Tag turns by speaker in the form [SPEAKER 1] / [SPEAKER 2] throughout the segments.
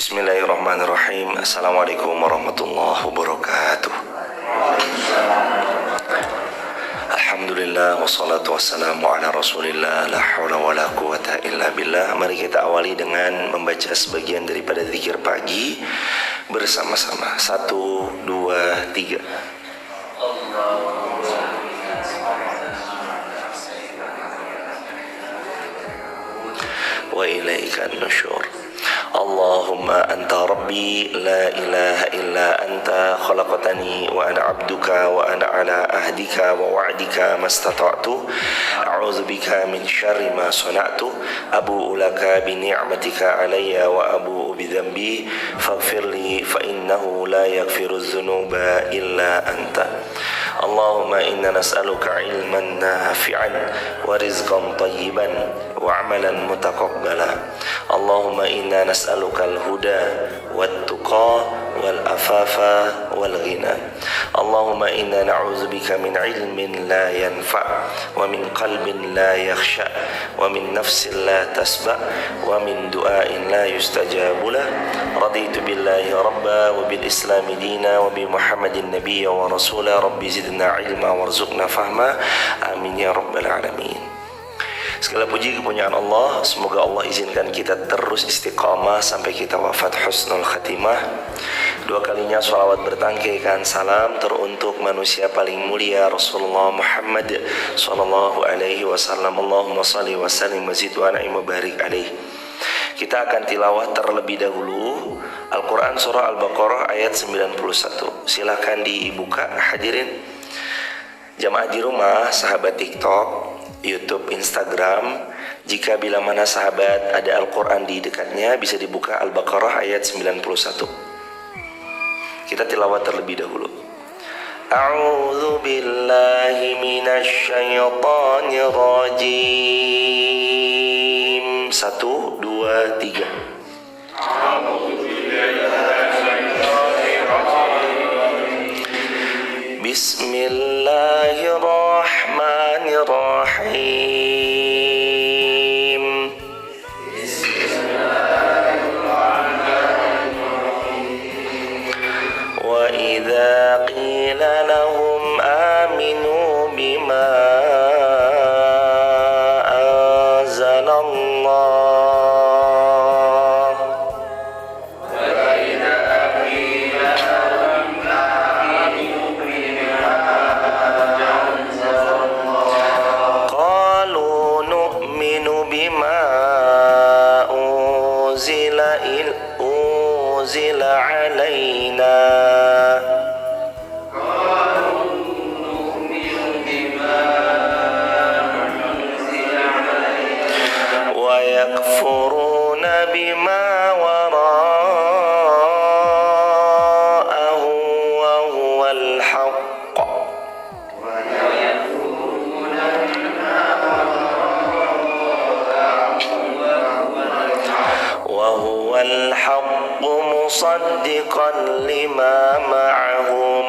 [SPEAKER 1] Bismillahirrahmanirrahim. Assalamualaikum warahmatullahi wabarakatuh. Alhamdulillah wassalatu wassalamu ala rasulillah. La hawla wa la quwata illa billah. Mari kita awali dengan membaca sebagian daripada zikir pagi bersama-sama. 1, 2, 3. Wa ilaikan nusyur. Allahumma anta rabbi la ilaha illa anta khalaqtani wa ana abduka wa ana ala ahdika wa wa'dika mastata'tu a'udzu bika min syarri ma sana'tu abu'u laka bi ni'matika alayya wa abu'u bi dhanbi faghfirli fa innahu la yaghfiru dzunuba illa anta. Allahumma inna nas'aluka ilman nafi'an wa rizqan tayyiban wa amalan mutaqabbala. Allahumma inna nas'aluka al-huda wat-tuqa wal-afafa wal-ghina. Allahumma inna na'udzubika min ilmin la yanfa' wa min qalbin la yakhsha wa min nafsin la tasba' wa min du'ain la yustajabu lah. Raditu billahi rabba wa bil islami dina wa bi Muhammadin nabiyya wa rasula. Rabbi zidna ilma warzuqna fahma. Amin ya rabbal alamin. Segala puji kepunyaan Allah. Semoga Allah izinkan kita terus istiqamah sampai kita wafat husnul khatimah. Dua kalinya sholawat bertangkaikan salam teruntuk manusia paling mulia Rasulullah Muhammad sallallahu alaihi wasallam. Allahumma salli wa sallim wa zid wa an'im wa barik alaihi. Kita akan tilawah terlebih dahulu Al-Quran surah Al-Baqarah ayat 91. Silahkan dibuka hadirin. Jamaah di rumah, sahabat TikTok, YouTube, Instagram, jika bila mana sahabat ada Al-Quran di dekatnya, bisa dibuka Al-Baqarah ayat 91. Kita tilawat terlebih dahulu. A'udzu billahi minasy syaithanir rajim. 1, 2, 3. A'udzu billahi minasyaitonir rajim. Bismillahirrahmanirrahim. Wa idza qila lahum aminu bima anzalallah unzila alaina wa yakfuruna bima wara'ahu wa huwal haqq wa huwal haqq musaddiqan lima ma'ahum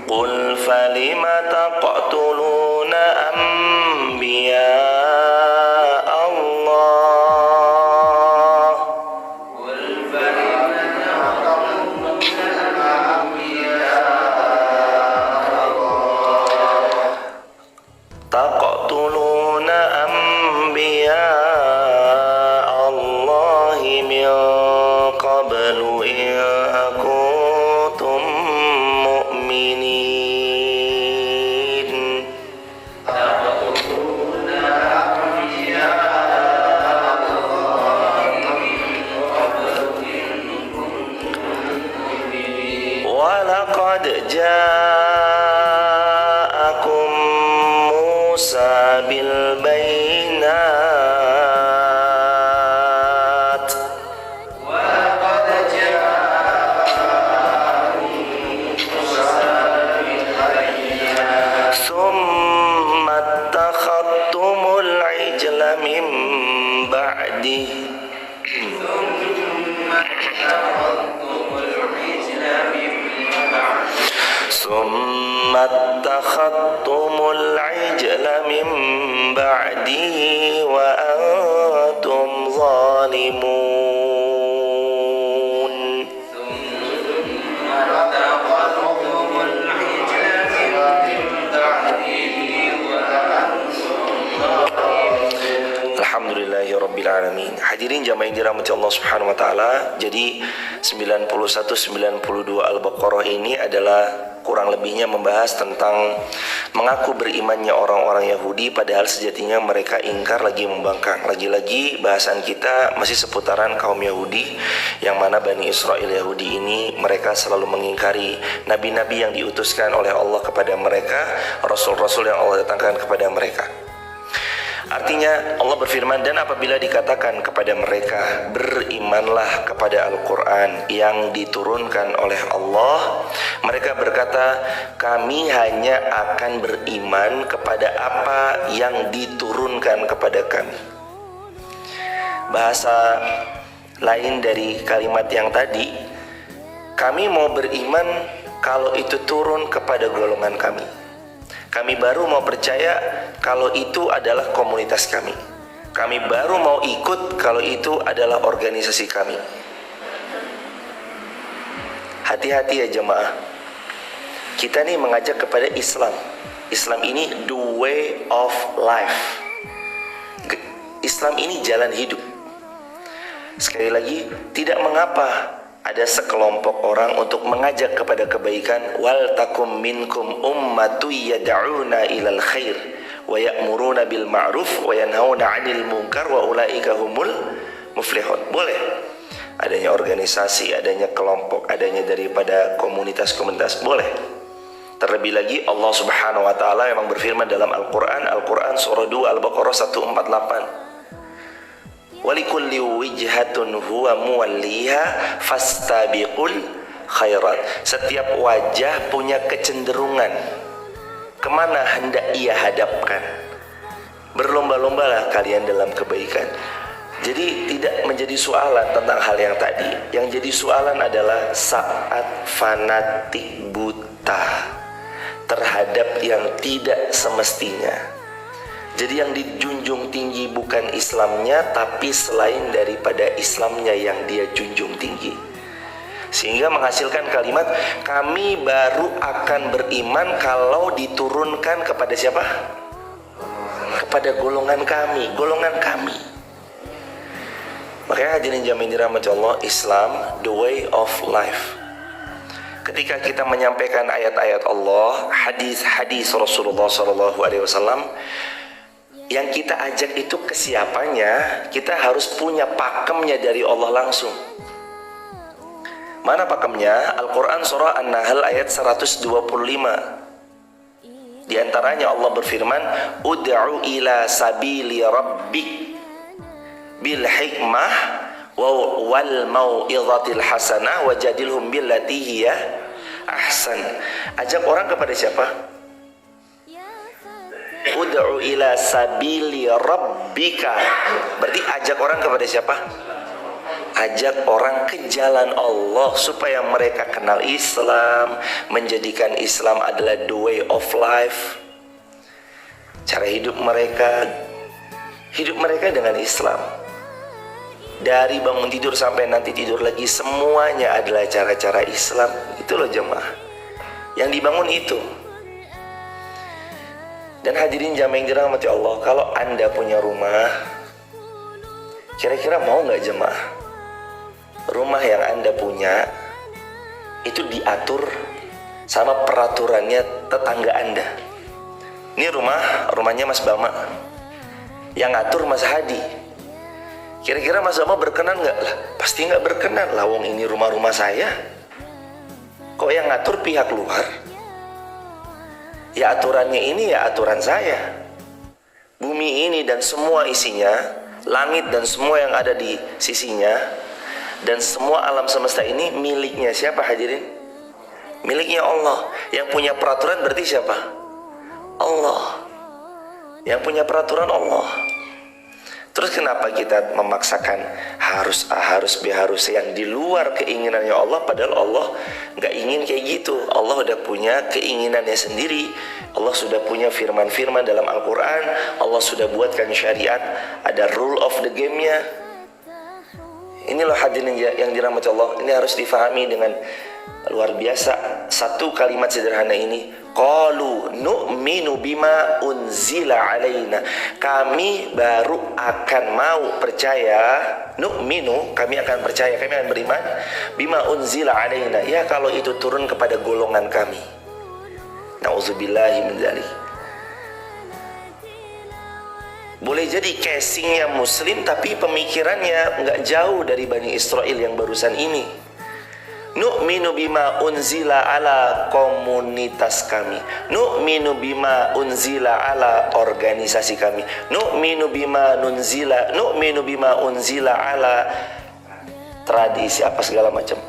[SPEAKER 1] qul falima taqtuluna anbiya Allah taqtuluna anbiya Allah min qablu in kuntum mu'minin. Walaqad ja'akum Musa bil bayinat summa attakhadtumul ijla min ba'di ثم اتخذتم العجل من بعده وأنتم ظالمون Alhamdulillahirrabbilalamin. Hadirin jamaah yang dirahmati Allah Subhanahu wa taala. Jadi 91 92 Al-Baqarah ini adalah kurang lebihnya membahas tentang mengaku berimannya orang-orang Yahudi padahal sejatinya mereka ingkar lagi membangkang. Lagi-lagi bahasan kita masih seputaran kaum Yahudi, yang mana Bani Israel Yahudi ini mereka selalu mengingkari nabi-nabi yang diutuskan oleh Allah kepada mereka, rasul-rasul yang Allah datangkan kepada mereka. Artinya Allah berfirman, dan apabila dikatakan kepada mereka, berimanlah kepada Al-Quran yang diturunkan oleh Allah, mereka berkata, kami hanya akan beriman kepada apa yang diturunkan kepada kami. Bahasa lain dari kalimat yang tadi, kami mau beriman kalau itu turun kepada golongan kami. Kami baru mau percaya kalau itu adalah komunitas kami. Kami baru mau ikut kalau itu adalah organisasi kami. Hati-hati ya jemaah. Kita nih mengajak kepada Islam. Islam ini the way of life. Islam ini jalan hidup. Sekali lagi, tidak mengapa ada sekelompok orang untuk mengajak kepada kebaikan. Wal takum minkum ummatu yad'una ilal khair wa ya'muruna bil ma'ruf wa yanhauna 'anil munkar wa ulaika humul muflihun. Boleh adanya organisasi, adanya kelompok, adanya daripada komunitas-komunitas, boleh. Terlebih lagi Allah Subhanahu wa taala memang berfirman dalam Al-Qur'an surah 2 Al-Baqarah 148. Walikulli wijhatun huwa muwalliha fastabiqul khairat. Setiap wajah punya kecenderungan kemana hendak ia hadapkan. Berlomba-lombalah kalian dalam kebaikan. Jadi tidak menjadi soalan tentang hal yang tadi. Yang jadi soalan adalah saat fanatik buta terhadap yang tidak semestinya. Jadi yang dijunjung tinggi bukan Islamnya, tapi selain daripada Islamnya yang dia junjung tinggi. Sehingga menghasilkan kalimat, kami baru akan beriman kalau diturunkan kepada siapa? Kepada golongan kami, golongan kami. Makanya hadirin jamaah dirahmati Allah, Islam the way of life. Ketika kita menyampaikan ayat-ayat Allah, hadis-hadis Rasulullah SAW, yang kita ajak itu ke siapanya, kita harus punya pakemnya dari Allah langsung. Mana pakemnya? Al-Quran surah An-Nahl ayat 125. Di antaranya Allah berfirman, ud'u ila sabili rabbik bil hikmah wal mau'izatil hasanah wajadilhum billati hiya ahsan. Ajak orang kepada siapa? Ud'u ila sabili rabbika. Berarti ajak orang kepada siapa? Ajak orang ke jalan Allah supaya mereka kenal Islam, menjadikan Islam adalah the way of life. Cara hidup mereka dengan Islam. Dari bangun tidur sampai nanti tidur lagi, semuanya adalah cara-cara Islam. Itu loh jemaah. Yang dibangun itu. Dan hadirin jamaah yang dirahmati Allah, kalau Anda punya rumah, kira-kira mau nggak jemaah? Rumah yang Anda punya itu diatur sama peraturannya tetangga Anda. Ini rumahnya Mas Bama, yang ngatur Mas Hadi. Kira-kira Mas Bama berkenan nggak? Lah, pasti nggak berkenan. Lawong ini rumah saya. Kok yang ngatur pihak luar? Ya aturannya ini ya aturan saya. Bumi ini dan semua isinya, langit dan semua yang ada di sisinya, dan semua alam semesta ini miliknya siapa hadirin? Miliknya Allah. Yang punya peraturan berarti siapa? Allah. Yang punya peraturan Allah. Terus kenapa kita memaksakan harus A, harus B, harus C yang di luar keinginannya Allah, padahal Allah nggak ingin kayak gitu. Allah udah punya keinginannya sendiri. Allah sudah punya firman-firman dalam Al-Quran. Allah sudah buatkan syariat, ada rule of the game-nya. Ini loh hadirin yang dirahmati Allah. Ini harus difahami dengan luar biasa. Satu kalimat sederhana ini, qalu nu'minu bima unzila alaina. Kami baru akan mau percaya, nu'minu, kami akan percaya, kami akan beriman, bima unzila alaina, ya kalau itu turun kepada golongan kami. Na'udzubillahi min dzalik. Boleh jadi casingnya muslim tapi pemikirannya nggak jauh dari Bani Israel yang barusan ini. Nu'minu bima unzila ala komunitas kami, nu'minu bima unzila ala organisasi kami, nu'minu bima unzila ala tradisi apa segala macam.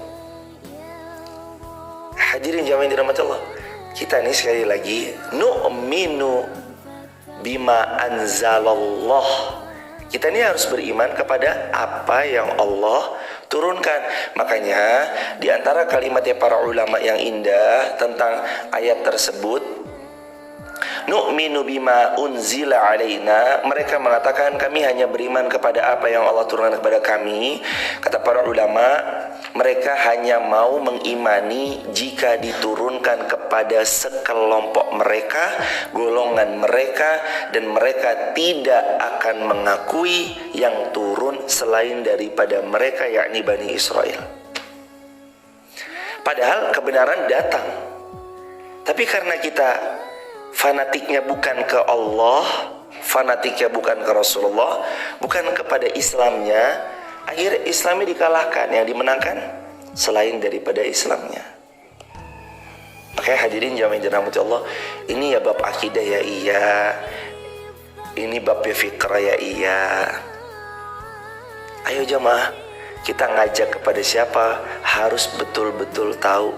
[SPEAKER 1] Hadirin jamaah yang dirahmati Allah, kita nih sekali lagi nu'minu bima anzalallah. Kita ini harus beriman kepada apa yang Allah turunkan. Makanya di antara kalimatnya para ulama yang indah tentang ayat tersebut, nu'minu bima unzila alaina, mereka mengatakan kami hanya beriman kepada apa yang Allah turunkan kepada kami. Kata para ulama, mereka hanya mau mengimani jika diturunkan kepada sekelompok mereka, golongan mereka, dan mereka tidak akan mengakui yang turun selain daripada mereka, yakni Bani Israel. Padahal kebenaran datang, tapi karena kita fanatiknya bukan ke Allah, fanatiknya bukan ke Rasulullah, bukan kepada Islamnya, akhirnya Islamnya dikalahkan, yang dimenangkan selain daripada Islamnya. Makanya hadirin jamaah yang dirahmati Allah, ini ya bab akidah ya iya, ini bab fikrah ya iya. Ayo jamaah, kita ngajak kepada siapa harus betul-betul tahu.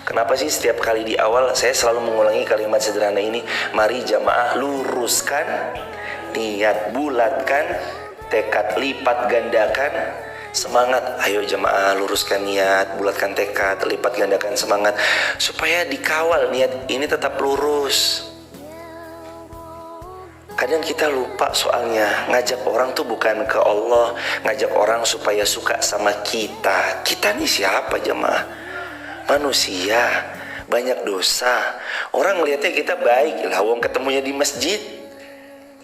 [SPEAKER 1] Kenapa sih setiap kali di awal saya selalu mengulangi kalimat sederhana ini? Mari jamaah luruskan niat, bulatkan tekad, lipat gandakan semangat. Ayo jamaah luruskan niat, bulatkan tekad, lipat gandakan semangat, supaya dikawal niat ini tetap lurus. Kadang kita lupa soalnya, ngajak orang tuh bukan ke Allah, ngajak orang supaya suka sama kita. Kita nih siapa jamaah? Manusia, banyak dosa. Orang ngelihatnya kita baik, lawang ketemunya di masjid,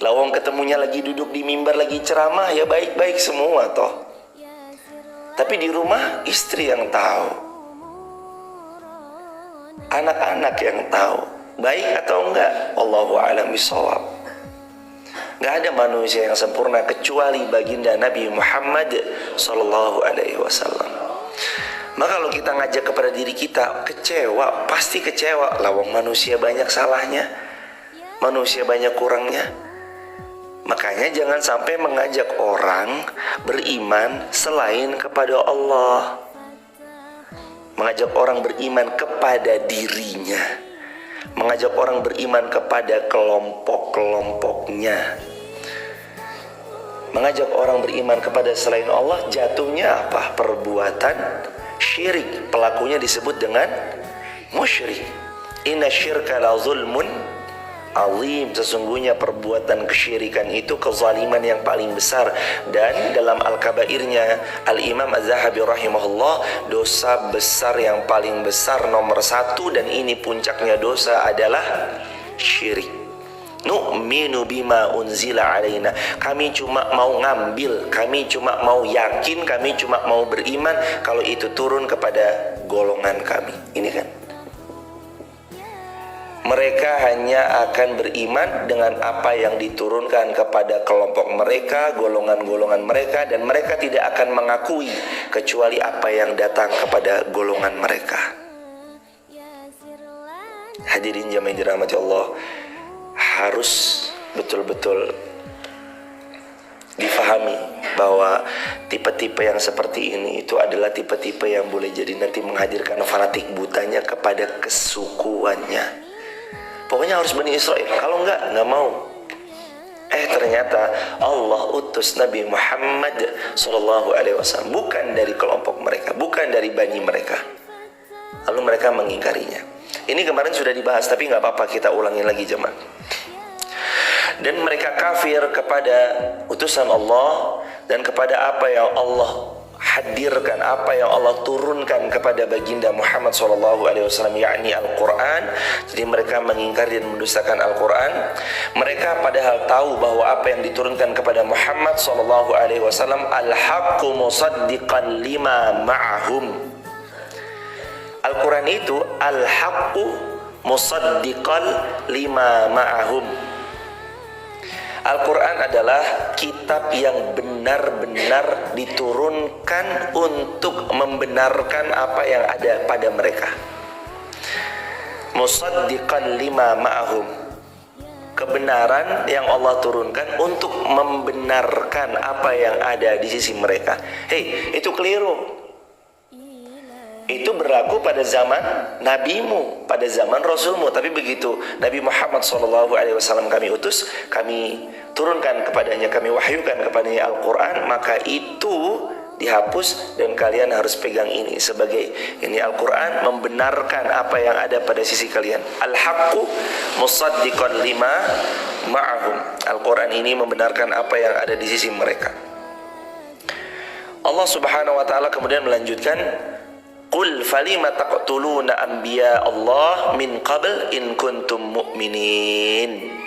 [SPEAKER 1] lawang ketemunya lagi duduk di mimbar lagi ceramah, ya baik-baik semua toh. Tapi di rumah istri yang tahu, anak-anak yang tahu baik atau enggak. Allahu a'lam bishawab. Gak ada manusia yang sempurna kecuali baginda Nabi Muhammad sallallahu alaihi wasallam. Maka kalau kita ngajak kepada diri kita, kecewa, pasti kecewa. Lawang manusia banyak salahnya, manusia banyak kurangnya. Makanya jangan sampai mengajak orang beriman selain kepada Allah, mengajak orang beriman kepada dirinya, mengajak orang beriman kepada kelompok-kelompoknya, mengajak orang beriman kepada selain Allah. Jatuhnya apa? Perbuatan syirik. Pelakunya disebut dengan musyrik. Inna syirka la zulmun azim. Sesungguhnya perbuatan kesyirikan itu kezaliman yang paling besar. Dan dalam Al-Kabairnya Al-Imam Az-Zahabi rahimahullah, dosa besar yang paling besar nomor 1, dan ini puncaknya dosa adalah syirik. Nu'minu bima unzila alaina. Kami cuma mau ngambil, kami cuma mau yakin, kami cuma mau beriman kalau itu turun kepada golongan kami. Ini kan, mereka hanya akan beriman dengan apa yang diturunkan kepada kelompok mereka, golongan-golongan mereka, dan mereka tidak akan mengakui kecuali apa yang datang kepada golongan mereka. Hadirin jamaah yang dirahmati Allah, harus betul-betul difahami bahwa tipe-tipe yang seperti ini itu adalah tipe-tipe yang boleh jadi nanti menghadirkan fanatik butanya kepada kesukuannya. Pokoknya harus Bani Israel, kalau enggak mau. ternyata Allah utus Nabi Muhammad SAW bukan dari kelompok mereka, bukan dari bani mereka. Lalu mereka mengingkarinya. Ini kemarin sudah dibahas, tapi nggak apa-apa kita ulangin lagi jemaah. Dan mereka kafir kepada utusan Allah dan kepada apa yang Allah hadirkan, apa yang Allah turunkan kepada baginda Muhammad SAW, yakni Al-Quran. Jadi mereka mengingkari dan mendustakan Al-Quran. Mereka padahal tahu bahwa apa yang diturunkan kepada Muhammad SAW al-haqqu musaddiqan lima ma'ahum. Al-Quran itu al-haqqu musaddiqan lima ma'ahum. Al-Quran adalah kitab yang benar-benar diturunkan untuk membenarkan apa yang ada pada mereka. Musaddiqan lima ma'ahum. Kebenaran yang Allah turunkan untuk membenarkan apa yang ada di sisi mereka. Hei, itu keliru. Itu berlaku pada zaman nabimu, pada zaman rasulmu. Tapi begitu Nabi Muhammad SAW kami utus, kami turunkan kepadanya, kami wahyukan kepadanya Al-Quran, maka itu dihapus dan kalian harus pegang ini sebagai ini. Al-Quran membenarkan apa yang ada pada sisi kalian. Al-haqqu musaddiqan lima ma'ahum. Al-Quran ini membenarkan apa yang ada di sisi mereka. Allah Subhanahu wa taala kemudian melanjutkan, Qul falima taqtuluna anbiya Allah min qabl in kuntum mu'minin.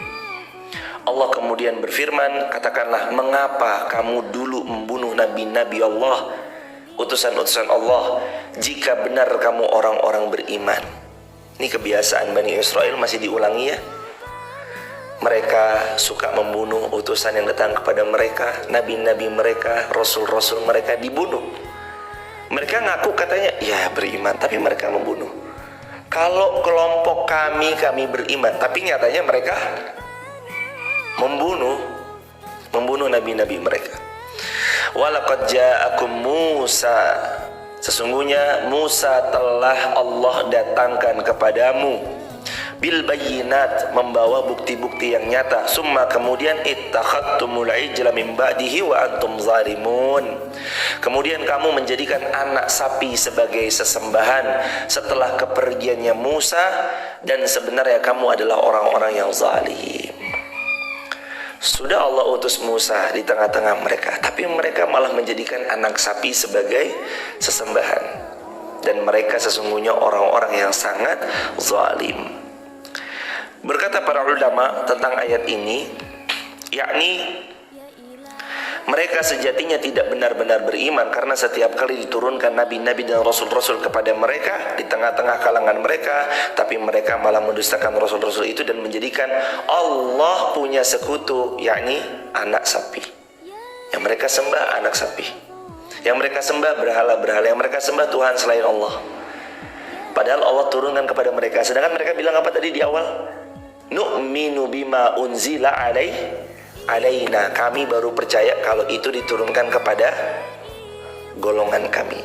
[SPEAKER 1] Allah kemudian berfirman, katakanlah, mengapa kamu dulu membunuh nabi-nabi Allah, utusan-utusan Allah, jika benar kamu orang-orang beriman. Ini kebiasaan Bani Israel masih diulangi ya. Mereka suka membunuh utusan yang datang kepada mereka, nabi-nabi mereka, rasul-rasul mereka dibunuh. Mereka ngaku katanya, ya beriman, tapi mereka membunuh. Kalau kelompok kami beriman, tapi nyatanya mereka membunuh nabi-nabi mereka. Walaqad ja'akum Musa, sesungguhnya Musa telah Allah datangkan kepadamu, bil bayyinat, membawa bukti-bukti yang nyata. Summa kemudian ittakhadtumul ijla min ba'dihi wa antum zalimun. Kemudian kamu menjadikan anak sapi sebagai sesembahan setelah kepergiannya Musa, dan sebenarnya kamu adalah orang-orang yang zalim. Sudah Allah utus Musa di tengah-tengah mereka, tapi mereka malah menjadikan anak sapi sebagai sesembahan. Dan mereka sesungguhnya orang-orang yang sangat zalim. Berkata para ulama tentang ayat ini, yakni mereka sejatinya tidak benar-benar beriman karena setiap kali diturunkan nabi-nabi dan rasul-rasul kepada mereka di tengah-tengah kalangan mereka, tapi mereka malah mendustakan rasul-rasul itu dan menjadikan Allah punya sekutu, yakni anak sapi. Yang mereka sembah anak sapi, yang mereka sembah berhala-berhala, yang mereka sembah Tuhan selain Allah. Padahal Allah turunkan kepada mereka. Sedangkan mereka bilang apa tadi di awal? Nu'minu bima unzila alaina. Kami baru percaya kalau itu diturunkan kepada golongan kami.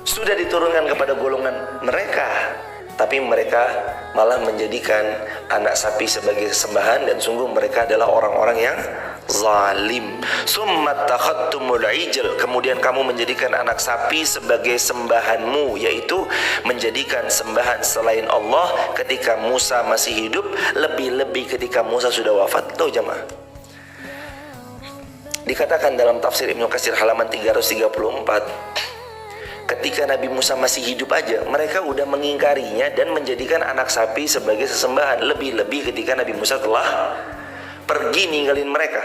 [SPEAKER 1] Sudah diturunkan kepada golongan mereka, tapi mereka malah menjadikan anak sapi sebagai sembahan, dan sungguh mereka adalah orang-orang yang zalim. Summa takhadtumul ijl, kemudian kamu menjadikan anak sapi sebagai sembahanmu, yaitu menjadikan sembahan selain Allah ketika Musa masih hidup, lebih-lebih ketika Musa sudah wafat. Tuh jemaah, dikatakan dalam tafsir Ibnu Katsir halaman 334, ketika Nabi Musa masih hidup aja mereka udah mengingkarinya dan menjadikan anak sapi sebagai sesembahan, lebih-lebih ketika Nabi Musa telah pergi ninggalin mereka.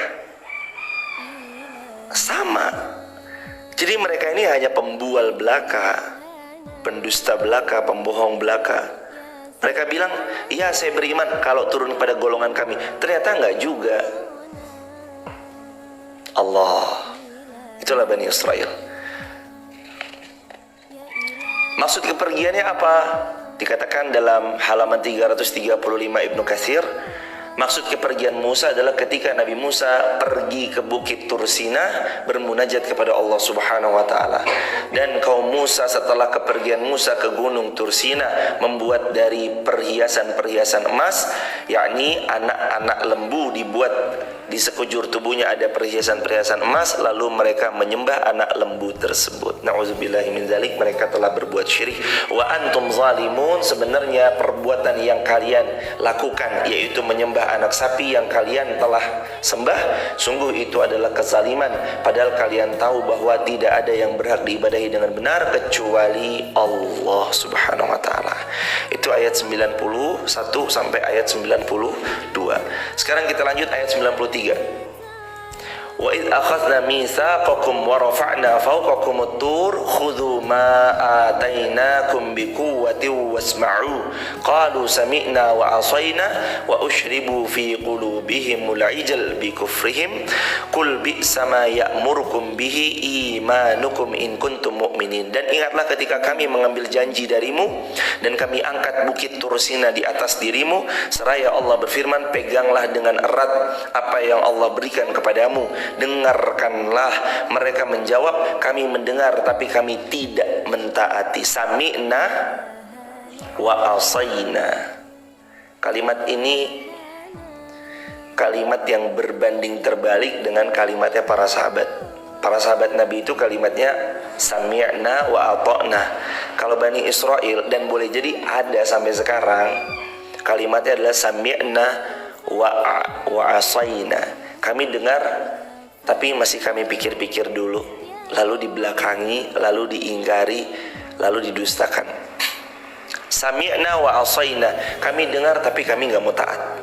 [SPEAKER 1] Sama. Jadi mereka ini hanya pembual belaka, pendusta belaka, pembohong belaka. Mereka bilang, iya saya beriman kalau turun pada golongan kami. Ternyata enggak juga. Allah, itulah Bani Israel. Maksud kepergiannya apa? Dikatakan dalam halaman 335 Ibnu Katsir, maksud kepergian Musa adalah ketika Nabi Musa pergi ke Bukit Tursina bermunajat kepada Allah Subhanahu wa taala. Dan kaum Musa setelah kepergian Musa ke Gunung Tursina membuat dari perhiasan-perhiasan emas, yakni anak-anak lembu dibuat di sekujur tubuhnya ada perhiasan-perhiasan emas, lalu mereka menyembah anak lembu tersebut. Na'udzubillahi min dzalik, mereka telah berbuat syirik. Wa antum zalimun, sebenarnya perbuatan yang kalian lakukan yaitu menyembah anak sapi yang kalian telah sembah, sungguh itu adalah kezaliman, padahal kalian tahu bahwa tidak ada yang berhak diibadahi dengan benar kecuali Allah Subhanahu wa taala. Itu ayat 91 sampai ayat 92. Sekarang kita lanjut ayat 93. Wa idh akhadna mitsaqakum wa rafa'na fawqakum at-tur khudhu ma atainakum biquwwatin wasma'u qalu sami'na wa 'asayna wa ushribu fi qulubihimul 'ijal bikufrihim qul bi'sa ma ya'murukum bihi imanukum in kuntum mu'minin. Dan ingatlah ketika kami mengambil janji darimu dan kami angkat bukit Tursina di atas dirimu, seraya Allah berfirman, peganglah dengan erat apa yang Allah berikan kepadamu, dengarkanlah. Mereka menjawab, kami mendengar tapi kami tidak mentaati. Sami'na wa asayna. Kalimat ini kalimat yang berbanding terbalik dengan kalimatnya para sahabat. Para sahabat Nabi itu kalimatnya sami'na wa ata'na. Kalau Bani Israel, dan boleh jadi ada sampai sekarang, kalimatnya adalah sami'na wa asayna. Kami dengar tapi masih kami pikir-pikir dulu, lalu dibelakangi, lalu diingkari, lalu didustakan. Sami'na wa asayna, kami dengar tapi kami nggak mau taat.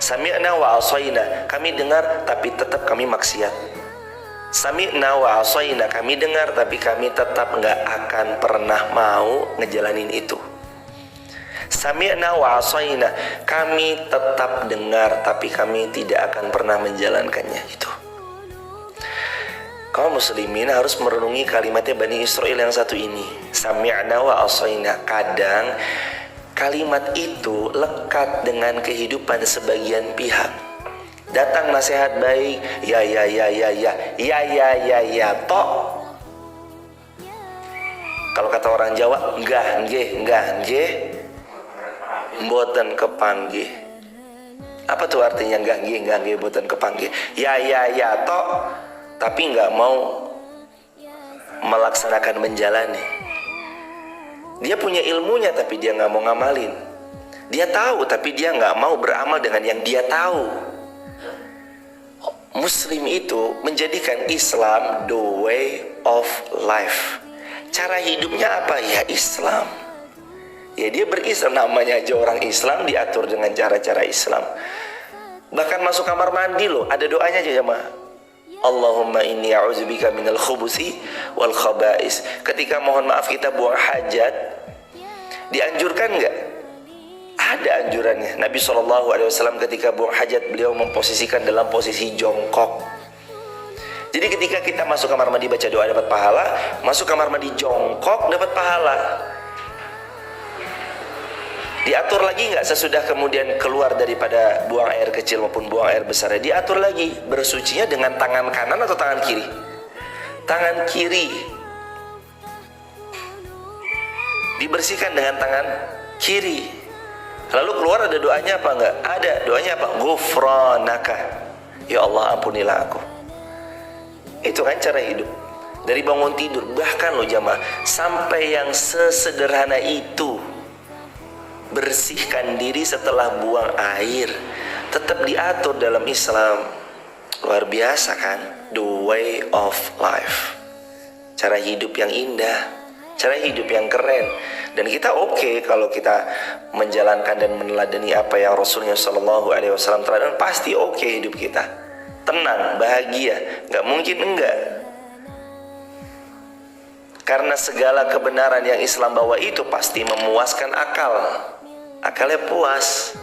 [SPEAKER 1] Sami'na wa asayna, kami dengar tapi tetap kami maksiat. Sami'na wa asayna, kami dengar tapi kami tetap nggak akan pernah mau ngejalanin itu. Sami'na wa asayna, kami tetap dengar tapi kami tidak akan pernah menjalankannya. Itu kaum muslimin harus merenungi kalimatnya Bani Israel yang satu ini, sami'na wa asayna. Kadang kalimat itu lekat dengan kehidupan sebagian pihak. Datang nasihat baik, ya tok. Kalau kata orang Jawa, enggak nggih mboten kepanggih. Apa tuh artinya enggak nggih mboten kepanggih? Ya tok, tapi enggak mau melaksanakan, menjalani. Dia punya ilmunya tapi dia enggak mau ngamalin. Dia tahu tapi dia enggak mau beramal dengan yang dia tahu. Muslim itu menjadikan Islam the way of life. Cara hidupnya apa? Ya Islam. Ya dia berislam, namanya aja orang Islam, diatur dengan cara-cara Islam. Bahkan masuk kamar mandi loh, ada doanya aja jemaah. Allahumma inni a'udzubika minal khubusi wal khaba'is. Ketika mohon maaf kita buang hajat, dianjurkan enggak? Ada anjurannya. Nabi SAW ketika buang hajat, beliau memposisikan dalam posisi jongkok. Jadi ketika kita masuk kamar mandi baca doa dapat pahala, masuk kamar mandi jongkok dapat pahala. Diatur lagi nggak sesudah kemudian keluar daripada buang air kecil maupun buang air besar? Diatur lagi, bersucinya dengan tangan kanan atau tangan kiri? Tangan kiri. Dibersihkan dengan tangan kiri. Lalu keluar ada doanya apa enggak? Ada, doanya apa? Ghufranaka. Ya Allah, ampunilah aku. Itu kan cara hidup. Dari bangun tidur, bahkan loh jamaah, sampai yang sesederhana itu, bersihkan diri setelah buang air, tetap diatur dalam Islam. Luar biasa kan? The way of life. Cara hidup yang indah, cara hidup yang keren. Dan kita oke kalau kita menjalankan dan meneladani apa yang Rasulnya SAW teladan, pasti oke hidup kita. Tenang, bahagia, nggak mungkin enggak. Karena segala kebenaran yang Islam bawa itu pasti memuaskan akal. Akalnya puas.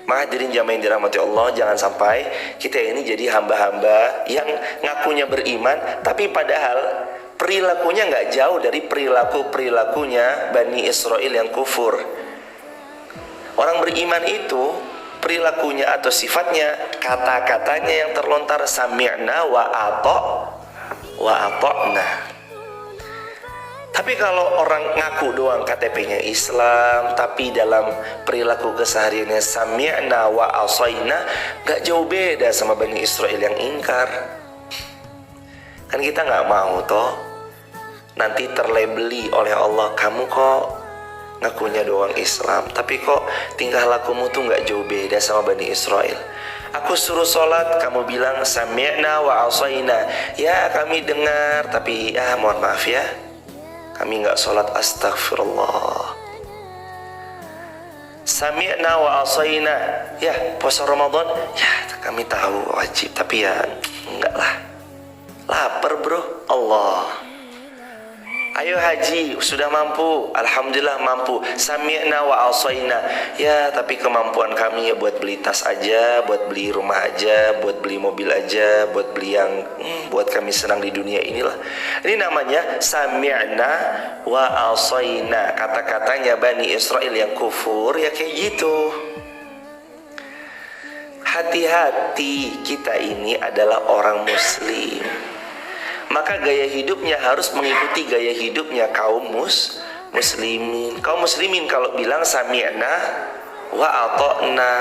[SPEAKER 1] Maka hadirin jamaah yang dirahmati Allah, jangan sampai kita ini jadi hamba-hamba yang ngakunya beriman, tapi padahal perilakunya nggak jauh dari perilakunya Bani Israel yang kufur. Orang beriman itu perilakunya atau sifatnya, kata-katanya yang terlontar sami'na wa ata'na. Tapi kalau orang ngaku doang KTP-nya Islam, tapi dalam perilaku kesehariannya sami'na wa asaina, gak jauh beda sama Bani Israel yang ingkar. Kan kita gak mau toh nanti terlabeli oleh Allah, kamu kok ngakunya doang Islam, tapi kok tingkah lakumu tuh gak jauh beda sama Bani Israel. Aku suruh sholat, kamu bilang sami'na wa asaina. Ya kami dengar, tapi mohon maaf ya, kami nggak sholat, astagfirullah. Sami'na wa asaina. Ya puasa Ramadan, ya kami tahu wajib, tapi ya enggak lah. Lapar bro, Allah. Ayo haji, sudah mampu, alhamdulillah mampu. Sami'na wa asaina. Ya tapi kemampuan kami ya buat beli tas aja, buat beli rumah aja, buat beli mobil aja, buat beli yang buat kami senang di dunia inilah. Ini namanya sami'na wa asaina. Kata-katanya Bani Israel yang kufur ya kayak gitu. Hati-hati, kita ini adalah orang muslim, maka gaya hidupnya harus mengikuti gaya hidupnya kaum muslimin. Kaum muslimin kalau bilang sami'na wa ata'na,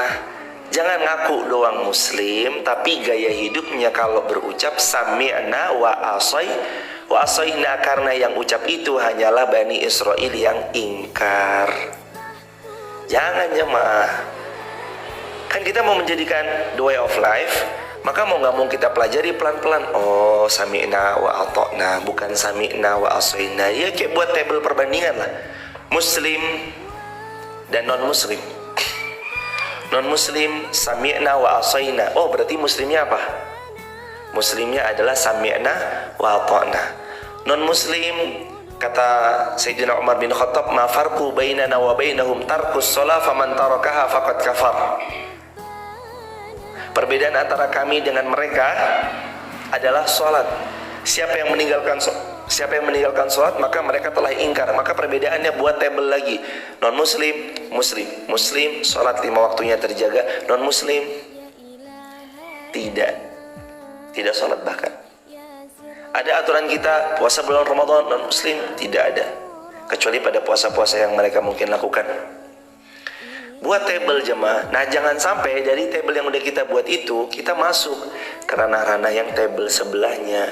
[SPEAKER 1] jangan ngaku doang muslim, tapi gaya hidupnya kalau berucap sami'na wa asaina, karena yang ucap itu hanyalah Bani Israel yang ingkar. Jangan jemaah, kan kita mau menjadikan the way of life, maka mau gak mau kita pelajari pelan-pelan. Oh sami'na wa ata'na, bukan sami'na wa asaina. Ya kayak buat tabel perbandingan lah, muslim dan non-muslim. Non-muslim sami'na wa asaina. Oh berarti muslimnya apa? Muslimnya adalah sami'na wa ata'na. Non-muslim, kata Sayyidina Umar bin Khattab, ma farqu bainana wa bainahum tarkus shalah faman tarakaha faqad kafar. Perbedaan antara kami dengan mereka adalah sholat. Siapa yang meninggalkan sholat, maka mereka telah ingkar. Maka perbedaannya buat tabel lagi. Non muslim, muslim sholat 5 waktunya terjaga. Non muslim tidak sholat bahkan. Ada aturan kita puasa bulan Ramadan, non muslim tidak ada, kecuali pada puasa-puasa yang mereka mungkin lakukan. Buat tabel jemaah. Nah jangan sampai dari tabel yang udah kita buat itu kita masuk ke ranah-ranah yang tabel sebelahnya.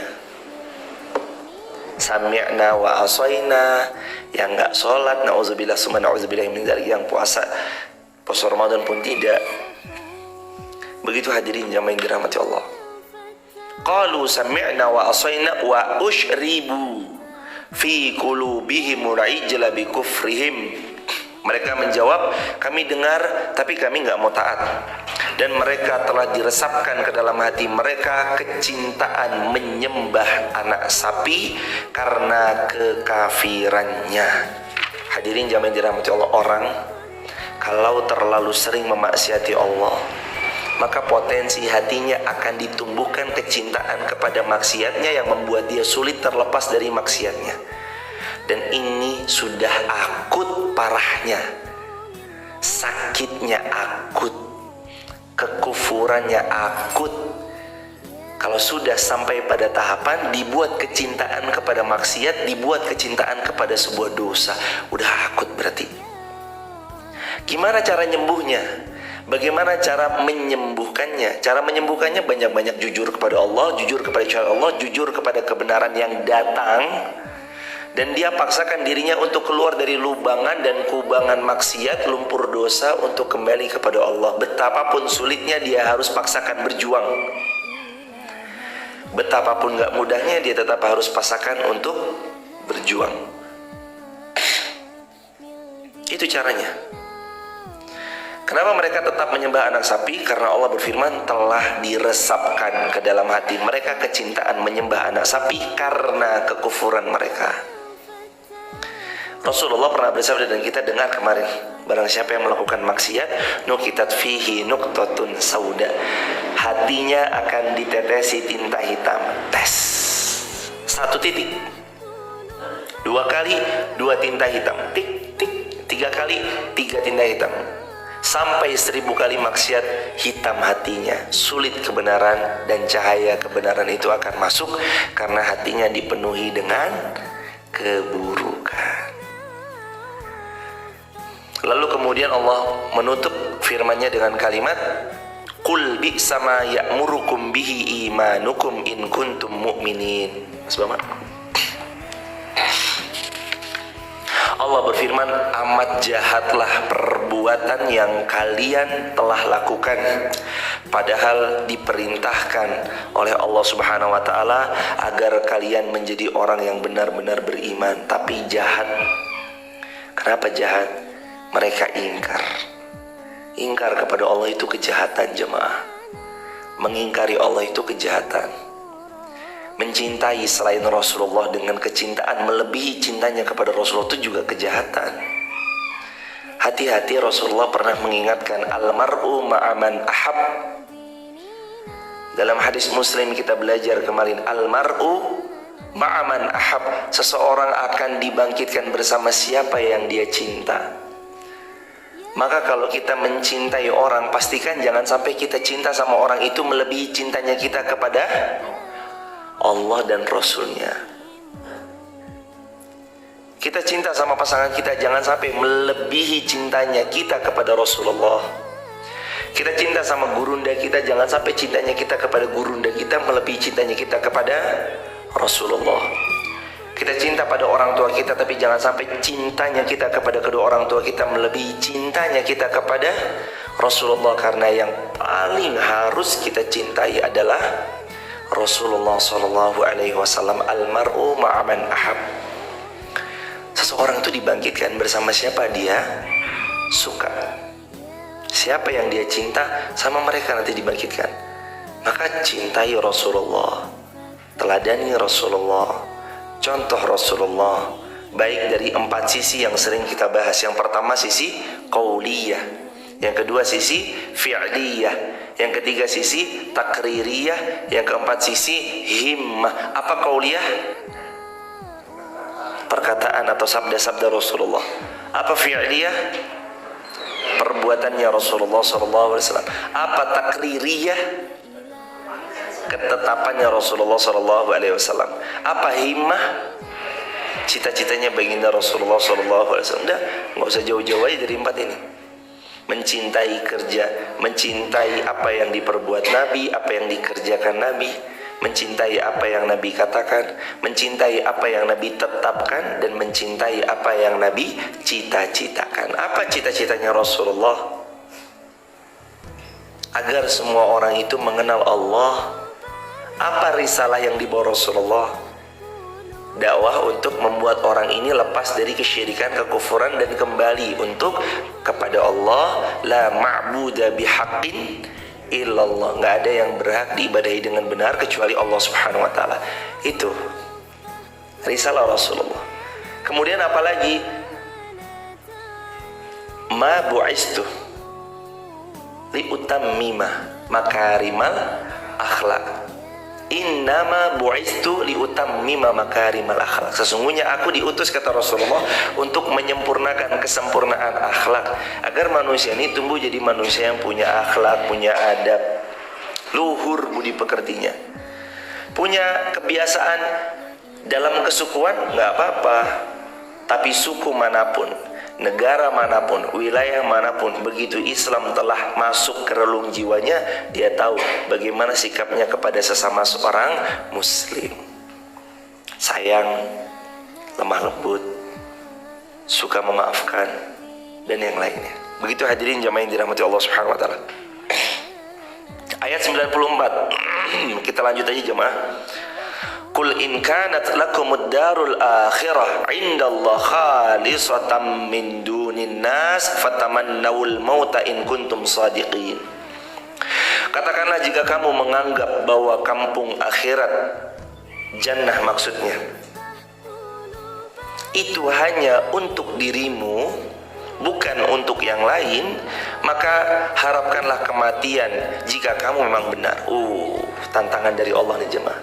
[SPEAKER 1] Sami'na wa asaina, yang gak sholat, na'udzubillah summa na'udzubillah min dzalik, yang puasa Ramadan pun tidak. Begitu hadirin jemaah yang dirahmati Allah. Qalu sami'na wa asaina wa ushribu fi qulubihimul ijla bi kufrihim. Mereka menjawab, kami dengar tapi kami gak mau taat. Dan mereka telah diresapkan ke dalam hati mereka kecintaan menyembah anak sapi karena kekafirannya. Hadirin jamaah dirahmati Allah, orang kalau terlalu sering memaksiati Allah, maka potensi hatinya akan ditumbuhkan kecintaan kepada maksiatnya yang membuat dia sulit terlepas dari maksiatnya. Dan ini sudah akut parahnya, sakitnya akut, kekufurannya akut. Kalau sudah sampai pada tahapan dibuat kecintaan kepada maksiat, dibuat kecintaan kepada sebuah dosa, udah akut berarti. Gimana cara nyembuhnya? Bagaimana cara menyembuhkannya? Cara menyembuhkannya banyak-banyak jujur kepada Allah, jujur kepada syariat Allah, jujur kepada kebenaran yang datang. Dan dia paksakan dirinya untuk keluar dari lubangan dan kubangan maksiat, lumpur dosa, untuk kembali kepada Allah. Betapapun sulitnya dia harus paksakan berjuang. Betapapun gak mudahnya dia tetap harus paksakan untuk berjuang. Itu caranya. Kenapa mereka tetap menyembah anak sapi? Karena Allah berfirman, telah diresapkan ke dalam hati mereka kecintaan menyembah anak sapi karena kekufuran mereka. Rasulullah pernah bersabda dan kita dengar kemarin, barang siapa yang melakukan maksiat, nukitat fihi nuqtatun sauda, hatinya akan ditetesi tinta hitam. Tes 1 titik, 2 kali 2 tinta hitam, tik tik, 3 kali 3 tinta hitam, sampai 1000 kali maksiat, hitam hatinya, sulit kebenaran, dan cahaya kebenaran itu akan masuk karena hatinya dipenuhi dengan keburukan. Lalu kemudian Allah menutup firman-Nya dengan kalimat Qul bi'sa ma ya'murukum bihi imanukum in kuntum mu'minin. Allah berfirman, amat jahatlah perbuatan yang kalian telah lakukan, padahal diperintahkan oleh Allah Subhanahu wa taala agar kalian menjadi orang yang benar-benar beriman, tapi jahat. Kenapa jahat? Mereka ingkar. Ingkar kepada Allah itu kejahatan, jemaah. Mengingkari Allah itu kejahatan. Mencintai selain Rasulullah dengan kecintaan melebihi cintanya kepada Rasulullah itu juga kejahatan. Hati-hati, Rasulullah pernah mengingatkan almar'u ma'aman ahab. Dalam hadis Muslim kita belajar kemarin, almar'u ma'aman ahab, seseorang akan dibangkitkan bersama siapa yang dia cinta. Maka kalau kita mencintai orang, pastikan jangan sampai kita cinta sama orang itu melebihi cintanya kita kepada Allah dan Rasulnya. Kita cinta sama pasangan kita, jangan sampai melebihi cintanya kita kepada Rasulullah. Kita cinta sama gurunda kita, jangan sampai cintanya kita kepada gurunda kita melebihi cintanya kita kepada Rasulullah. Kita cinta pada orang tua kita, tapi jangan sampai cintanya kita kepada kedua orang tua kita melebihi cintanya kita kepada Rasulullah. Karena yang paling harus kita cintai adalah Rasulullah sallallahu alaihi wasallam. Almar'u ma'aman ahab. Seseorang itu dibangkitkan bersama siapa dia suka. Siapa yang dia cinta, sama mereka nanti dibangkitkan. Maka cintai Rasulullah, teladani Rasulullah, contoh Rasulullah, baik dari 4 sisi yang sering kita bahas. Yang pertama sisi qauliyah, yang kedua sisi fi'liyah, yang ketiga sisi takririyah, yang keempat sisi himmah. Apa qauliyah? Perkataan atau sabda-sabda Rasulullah. Apa fi'liyah? Perbuatannya Rasulullah SAW. Apa takririyah? Ketetapannya Rasulullah SAW. Apa himmah? Cita-citanya baginda Rasulullah SAW. Udah, nggak usah jauh-jauh aja dari 4 ini. Mencintai kerja, mencintai apa yang diperbuat Nabi, apa yang dikerjakan Nabi, mencintai apa yang Nabi katakan, mencintai apa yang Nabi tetapkan, dan mencintai apa yang Nabi cita-citakan. Apa cita-citanya Rasulullah? Agar semua orang itu mengenal Allah. Apa risalah yang dibawa Rasulullah? Dakwah untuk membuat orang ini lepas dari kesyirikan, kekufuran, dan kembali untuk kepada Allah. La ma'buda bihaqqin illallah. Nggak ada yang berhak diibadahi dengan benar kecuali Allah Subhanahu wa taala. Itu risalah Rasulullah. Kemudian apalagi? Ma bu'istu li utammima makarimal akhlak. Innama bu'istu li utammima makarimal akhlak. Sesungguhnya aku diutus, kata Rasulullah, untuk menyempurnakan kesempurnaan akhlak, agar manusia ini tumbuh jadi manusia yang punya akhlak, punya adab, luhur budi pekertinya, punya kebiasaan dalam kesukuan nggak apa-apa, tapi suku manapun, negara manapun, wilayah manapun, begitu Islam telah masuk ke relung jiwanya, dia tahu bagaimana sikapnya kepada sesama seorang muslim. Sayang, lemah lembut, suka memaafkan, dan yang lainnya. Begitu hadirin jamaah yang dirahmati Allah Subhanahu wa taala. Ayat 94. Kita lanjut aja jemaah. Qul in kanat lakumud darul akhirah indallah khalisatan min dunin nas fatamannawul mauta in kuntum sadiqin. Katakanlah, jika kamu menganggap bahwa kampung akhirat, jannah maksudnya, itu hanya untuk dirimu, bukan untuk yang lain, maka harapkanlah kematian jika kamu memang benar. Tantangan dari Allah nih jemaah.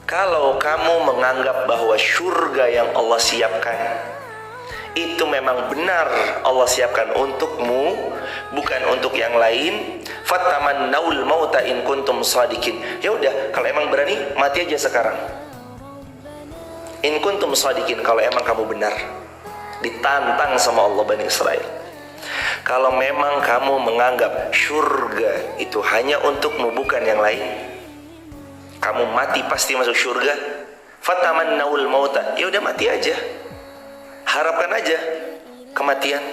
[SPEAKER 1] Kalau kamu menganggap bahwa surga yang Allah siapkan itu memang benar Allah siapkan untukmu, bukan untuk yang lain, fatamannaul mauta in kuntum shadiqin. Ya udah, kalau emang berani, mati aja sekarang. In kuntum shadiqin, kalau emang kamu benar. Ditantang sama Allah Bani Israel. Kalau memang kamu menganggap surga itu hanya untukmu bukan yang lain, kamu mati pasti masuk surga, fatamannawul mauta, ya udah mati aja, harapkan aja kematian.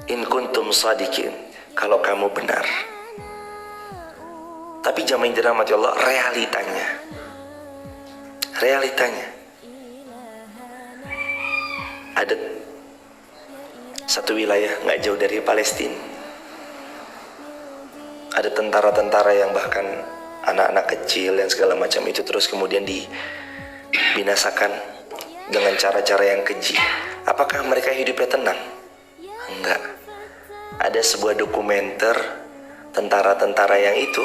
[SPEAKER 1] In kuntum shadiqin, kalau kamu benar. Tapi jamaah yang dirahmati Allah, realitanya ada satu wilayah nggak jauh dari Palestina, ada tentara-tentara yang bahkan anak-anak kecil dan segala macam itu terus kemudian dibinasakan dengan cara-cara yang keji. Apakah mereka hidupnya tenang? Enggak. Ada sebuah dokumenter tentara-tentara yang itu,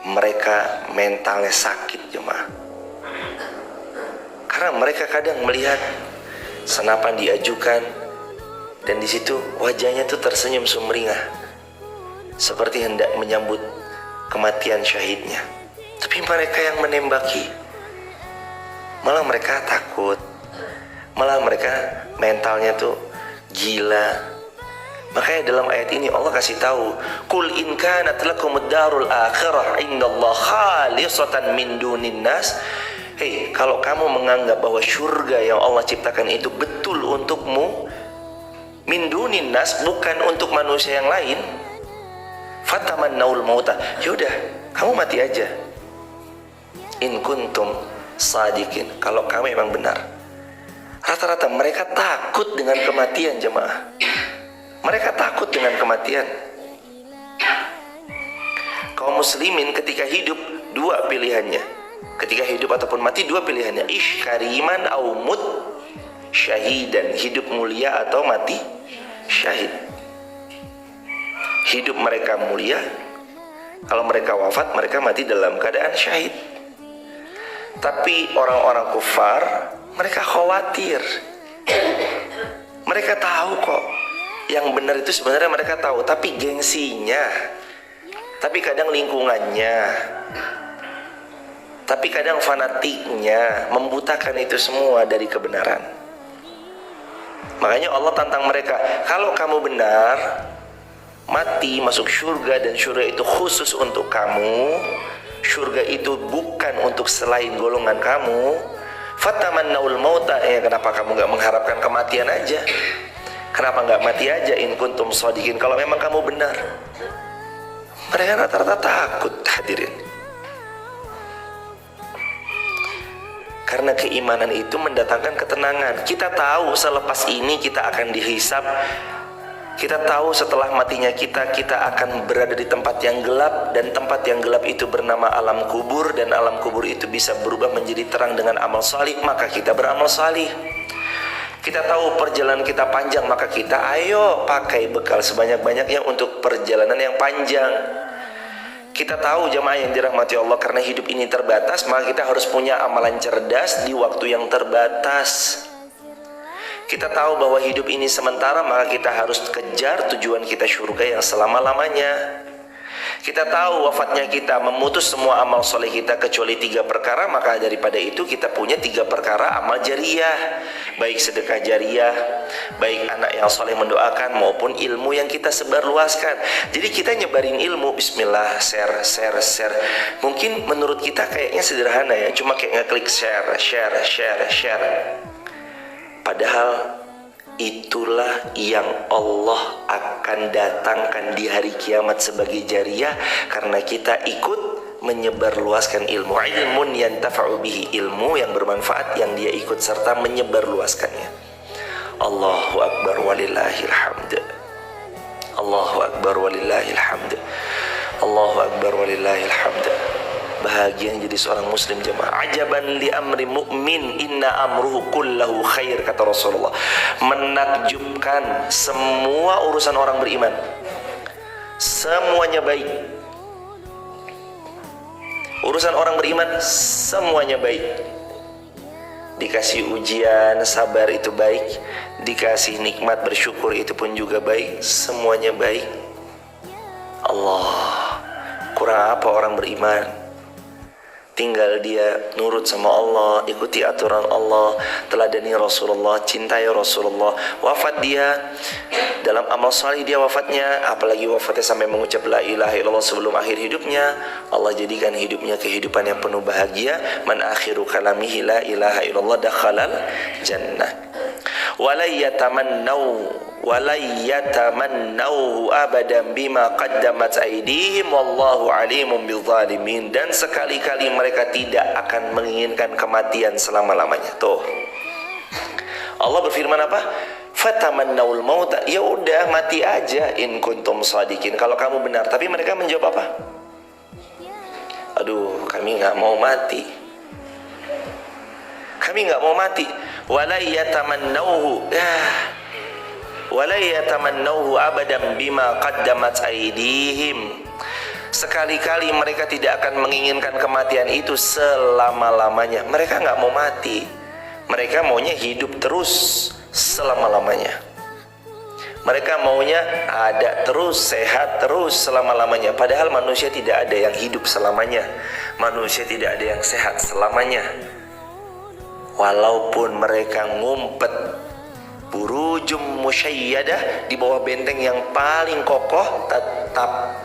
[SPEAKER 1] mereka mentalnya sakit jemaah, karena mereka kadang melihat senapan diajukan dan di situ wajahnya tuh tersenyum sumringah seperti hendak menyambut kematian syahidnya. Tapi mereka yang menembaki malah mereka takut, malah mereka mentalnya tuh gila. Makanya dalam ayat ini Allah kasih tahu, "Qul in kanat lakumud darul akhirah indallah khalisatan min dunin nas." Hei, kalau kamu menganggap bahwa surga yang Allah ciptakan itu betul untukmu, min dunin nas, bukan untuk manusia yang lain, fatamannaul mauta, yaudah kamu mati aja. In kuntum shadiqin, kalau kamu memang benar. Rata-rata mereka takut dengan kematian jemaah. Mereka takut dengan kematian. Kaum muslimin ketika hidup dua pilihannya. Ketika hidup ataupun mati dua pilihannya. Ish kariman au mut syahidan, hidup mulia atau mati syahid. Hidup mereka mulia, kalau mereka wafat mereka mati dalam keadaan syahid. Tapi orang-orang kufar mereka khawatir. Mereka tahu kok yang benar itu sebenarnya mereka tahu, tapi gengsinya, tapi kadang lingkungannya, tapi kadang fanatiknya membutakan itu semua dari kebenaran. Makanya Allah tantang mereka, kalau kamu benar, mati masuk surga dan surga itu khusus untuk kamu, surga itu bukan untuk selain golongan kamu, fatamannaul mauta, kenapa kamu gak mengharapkan kematian aja? Kenapa nggak mati aja? In kuntum shadiqin, kalau memang kamu benar. Mereka rata-rata takut, hadirin. Karena keimanan itu mendatangkan ketenangan. Kita tahu selepas ini kita akan dihisab. Kita tahu setelah matinya kita akan berada di tempat yang gelap, dan tempat yang gelap itu bernama alam kubur, dan alam kubur itu bisa berubah menjadi terang dengan amal salih. Maka kita beramal salih. Kita tahu perjalanan kita panjang, maka kita ayo pakai bekal sebanyak-banyaknya untuk perjalanan yang panjang. Kita tahu jamaah yang dirahmati Allah, karena hidup ini terbatas, maka kita harus punya amalan cerdas di waktu yang terbatas. Kita tahu bahwa hidup ini sementara, maka kita harus kejar tujuan kita surga yang selama-lamanya. Kita tahu wafatnya kita memutus semua amal soleh kita kecuali 3 perkara, maka daripada itu kita punya 3 perkara amal jariyah, baik sedekah jariyah, baik anak yang soleh mendoakan, maupun ilmu yang kita sebarluaskan. Jadi kita nyebarin ilmu, bismillah, share. Mungkin menurut kita kayaknya sederhana ya, cuma kayak ngeklik share. Padahal itulah yang Allah akan datangkan di hari kiamat sebagai jariyah, karena kita ikut menyebarluaskan ilmu. Ilmun yantafa'u bihi, ilmu yang bermanfaat yang dia ikut serta menyebarluaskannya. Allahu akbar walillahil hamd. Allahu akbar walillahil hamd. Allahu akbar walillahil hamd. Bahagia jadi seorang muslim jemaah. Ajaban li amri mu'min, inna amruhu kullahu khair, kata Rasulullah. Menakjubkan semua urusan orang beriman, semuanya baik. Urusan orang beriman semuanya baik. Dikasih ujian, sabar itu baik. Dikasih nikmat, bersyukur itu pun juga baik. Semuanya baik. Allah, kurang apa orang beriman? tinggal dia nurut sama Allah, ikuti aturan Allah, teladani Rasulullah, cintai Rasulullah. Wafat dia dalam amal salih, dia wafatnya, apalagi wafatnya sampai mengucap la ilaha illallah sebelum akhir hidupnya, Allah jadikan hidupnya kehidupan yang penuh bahagia. Man akhiru kalamihi la ilaha illallah dakhalal jannah. Walayyatamannau abadan bima qaddamat aydihim wallahu alimun bizzalimin. Dan sekali-kali mereka tidak akan menginginkan kematian selama-lamanya. Tuh, Allah berfirman apa? Fatamannaul mauta, ya udah mati aja in kuntum shadiqin, kalau kamu benar. Tapi mereka menjawab apa? Aduh, kami nggak mau mati. Kami nggak mau mati. Walayyatamannauhu abadan bima qaddamat aydihim. Sekali-kali mereka tidak akan menginginkan kematian itu selama-lamanya. Mereka nggak mau mati. Mereka maunya hidup terus selama-lamanya. Mereka maunya ada terus, sehat terus selama-lamanya. Padahal manusia tidak ada yang hidup selamanya. Manusia tidak ada yang sehat selamanya. Walaupun mereka ngumpet burujum musyayyadah di bawah benteng yang paling kokoh, tetap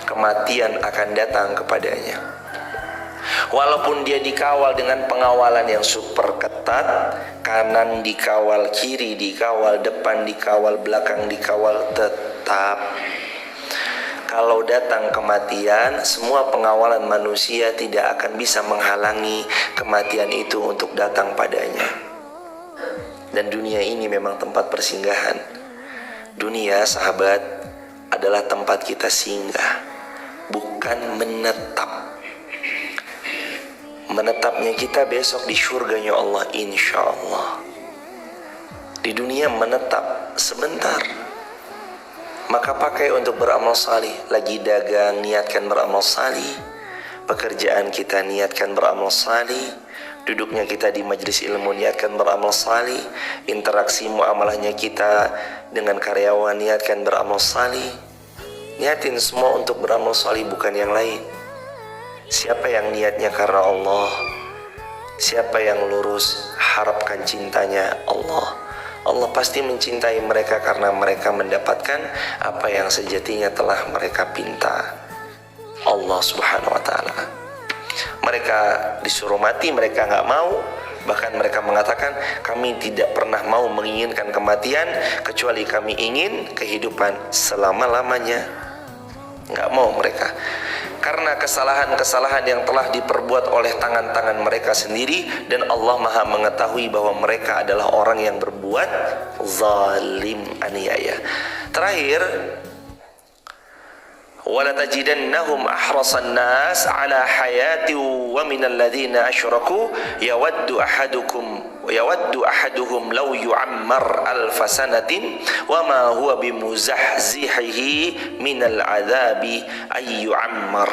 [SPEAKER 1] kematian akan datang kepadanya. Walaupun dia dikawal dengan pengawalan yang super ketat, kanan dikawal, kiri dikawal, depan dikawal, belakang dikawal, tetap kalau datang kematian, semua pengawalan manusia tidak akan bisa menghalangi kematian itu untuk datang padanya. Dan dunia ini memang tempat persinggahan. Dunia, sahabat, adalah tempat kita singgah, bukan menetap. Menetapnya kita besok di surganya Allah, insya Allah. Di dunia menetap sebentar. Maka pakai untuk beramal salih. Lagi dagang, niatkan beramal salih. Pekerjaan kita, niatkan beramal salih. Duduknya kita di majelis ilmu, niatkan beramal salih. Interaksi muamalahnya kita dengan karyawan, niatkan beramal salih. Niatin semua untuk beramal salih, bukan yang lain. Siapa yang niatnya karena Allah, siapa yang lurus, harapkan cintanya Allah. Allah pasti mencintai mereka karena mereka mendapatkan apa yang sejatinya telah mereka pinta Allah subhanahu wa ta'ala. Mereka disuruh mati, mereka nggak mau. Bahkan mereka mengatakan, kami tidak pernah mau menginginkan kematian, kecuali kami ingin kehidupan selama-lamanya. Nggak mau mereka, karena kesalahan-kesalahan yang telah diperbuat oleh tangan-tangan mereka sendiri. Dan Allah maha mengetahui bahwa mereka adalah orang yang berbuat zalim, aniaya. Terakhir, وَلَتَجِدَنَّهُمْ أَحْرَصَ النَّاسِ عَلَى حَيَاتٍ وَمِنَ الَّذِينَ أَشْرَكُوا يَوَدُّ أَحَدُهُمْ لَوْ يُعَمَّرْ أَلْفَ سَنَةٍ وَمَا هُوَ بِمُزَحْزِحِهِ مِنَ الْعَذَابِ أَن يُعَمَّرْ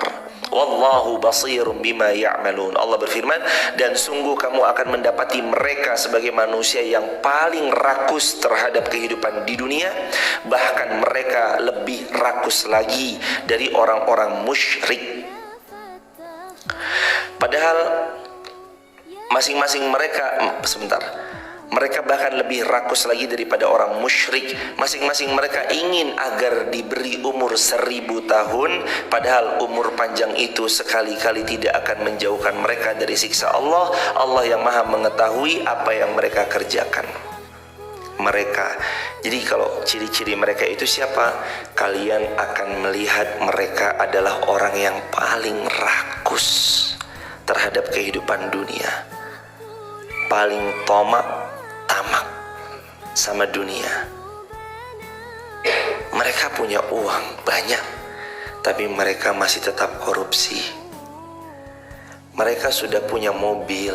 [SPEAKER 1] Wallahu basirun bima ya'malun. Allah berfirman, dan sungguh kamu akan mendapati mereka sebagai manusia yang paling rakus terhadap kehidupan di dunia. Bahkan mereka lebih rakus lagi dari orang-orang musyrik. Padahal masing-masing mereka bahkan lebih rakus lagi daripada orang musyrik. Masing-masing mereka ingin agar diberi umur 1000 tahun, padahal umur panjang itu sekali-kali tidak akan menjauhkan mereka dari siksa Allah. Allah yang maha mengetahui apa yang mereka kerjakan. Jadi kalau ciri-ciri mereka itu siapa? Kalian akan melihat mereka adalah orang yang paling rakus terhadap kehidupan dunia, paling tamak sama dunia. Mereka punya uang banyak, tapi mereka masih tetap korupsi. Mereka sudah punya mobil,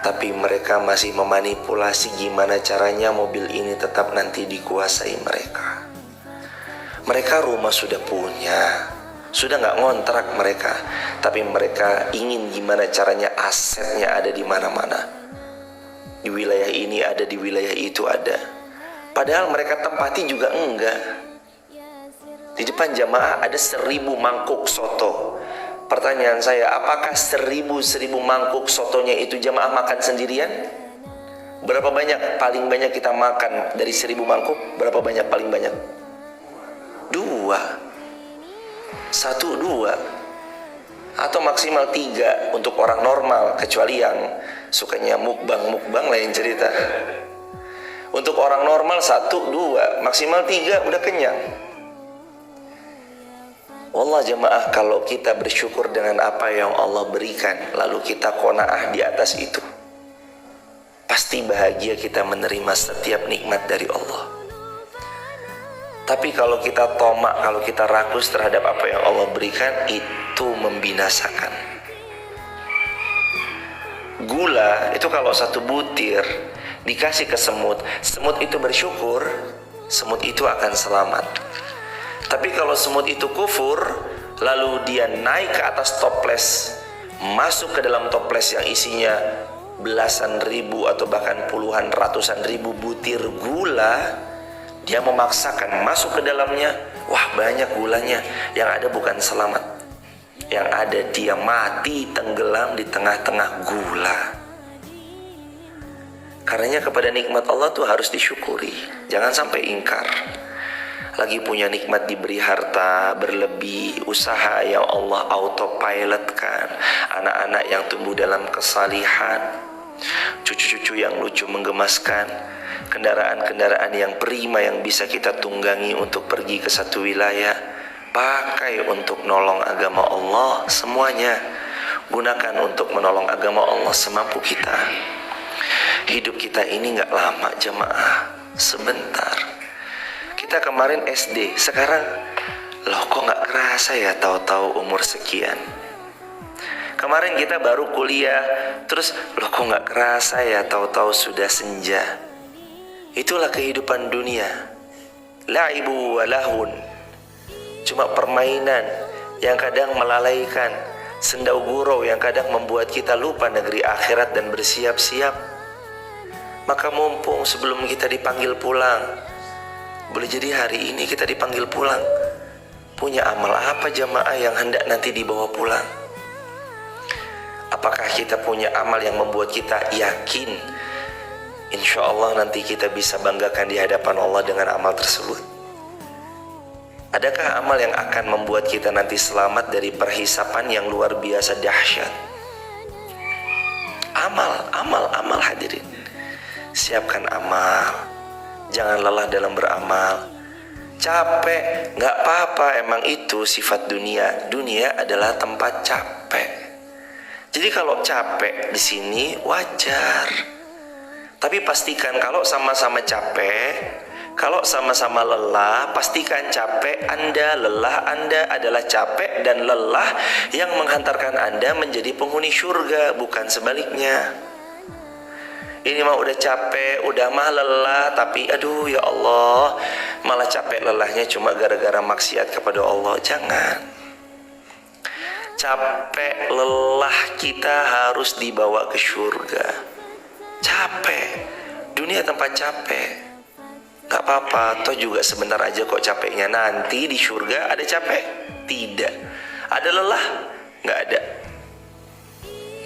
[SPEAKER 1] tapi mereka masih memanipulasi gimana caranya mobil ini tetap nanti dikuasai mereka. Mereka rumah sudah punya, sudah nggak ngontrak mereka, tapi mereka ingin gimana caranya asetnya ada di mana-mana. Di wilayah ini ada, di wilayah itu ada. Padahal mereka tempati juga enggak. Di depan jamaah ada 1000 mangkuk soto. Pertanyaan saya, apakah 1000 mangkuk sotonya itu jamaah makan sendirian? Berapa banyak paling banyak kita makan dari 1000 mangkuk? Berapa banyak paling banyak? 2, 1, 2, atau maksimal 3 untuk orang normal, kecuali yang sukanya mukbang lain cerita. Untuk orang normal 1, 2, maksimal 3 udah kenyang. Wallah jemaah, kalau kita bersyukur dengan apa yang Allah berikan, lalu kita qanaah di atas itu, pasti bahagia kita menerima setiap nikmat dari Allah. Tapi kalau kita tomak, kalau kita rakus terhadap apa yang Allah berikan, itu membinasakan. Gula itu kalau 1 butir dikasih ke semut, semut itu bersyukur, semut itu akan selamat. Tapi kalau semut itu kufur, lalu dia naik ke atas toples, masuk ke dalam toples yang isinya belasan ribu atau bahkan puluhan ratusan ribu butir gula, dia memaksakan masuk ke dalamnya, wah banyak gulanya, yang ada bukan selamat, yang ada dia mati tenggelam di tengah-tengah gula. Karenanya kepada nikmat Allah tuh harus disyukuri, jangan sampai ingkar. Lagi punya nikmat diberi harta berlebih, usaha yang Allah autopilotkan, anak-anak yang tumbuh dalam kesalihan, cucu-cucu yang lucu menggemaskan, kendaraan-kendaraan yang prima yang bisa kita tunggangi untuk pergi ke satu wilayah, pakai untuk nolong agama Allah. Semuanya gunakan untuk menolong agama Allah semampu kita. Hidup kita ini gak lama jemaah, sebentar. Kita kemarin SD, sekarang loh kok gak kerasa ya tahu-tahu umur sekian. Kemarin kita baru kuliah, terus loh kok gak kerasa ya tahu-tahu sudah senja. Itulah kehidupan dunia, la'ibu wa lahun, cuma permainan yang kadang melalaikan, sendau gurau yang kadang membuat kita lupa negeri akhirat dan bersiap-siap. Maka mumpung sebelum kita dipanggil pulang, boleh jadi hari ini kita dipanggil pulang, punya amal apa jamaah yang hendak nanti dibawa pulang? Apakah kita punya amal yang membuat kita yakin insya Allah nanti kita bisa banggakan di hadapan Allah dengan amal tersebut? Adakah amal yang akan membuat kita nanti selamat dari perhisapan yang luar biasa dahsyat? Amal hadirin. Siapkan amal, jangan lelah dalam beramal. Capek, gak apa-apa, emang itu sifat dunia. Dunia adalah tempat capek. Jadi kalau capek di sini wajar. Tapi pastikan kalau sama-sama capek, kalau sama-sama lelah, pastikan capek Anda, lelah Anda adalah capek dan lelah yang menghantarkan Anda menjadi penghuni surga, bukan sebaliknya. Ini mah udah capek, udah mah lelah, tapi aduh ya Allah, malah capek lelahnya cuma gara-gara maksiat kepada Allah. Jangan. Capek lelah kita harus dibawa ke surga. Capek, dunia tempat capek, gak apa-apa, toh juga sebentar aja kok capeknya. Nanti di surga ada capek? Tidak. Ada lelah? Gak ada.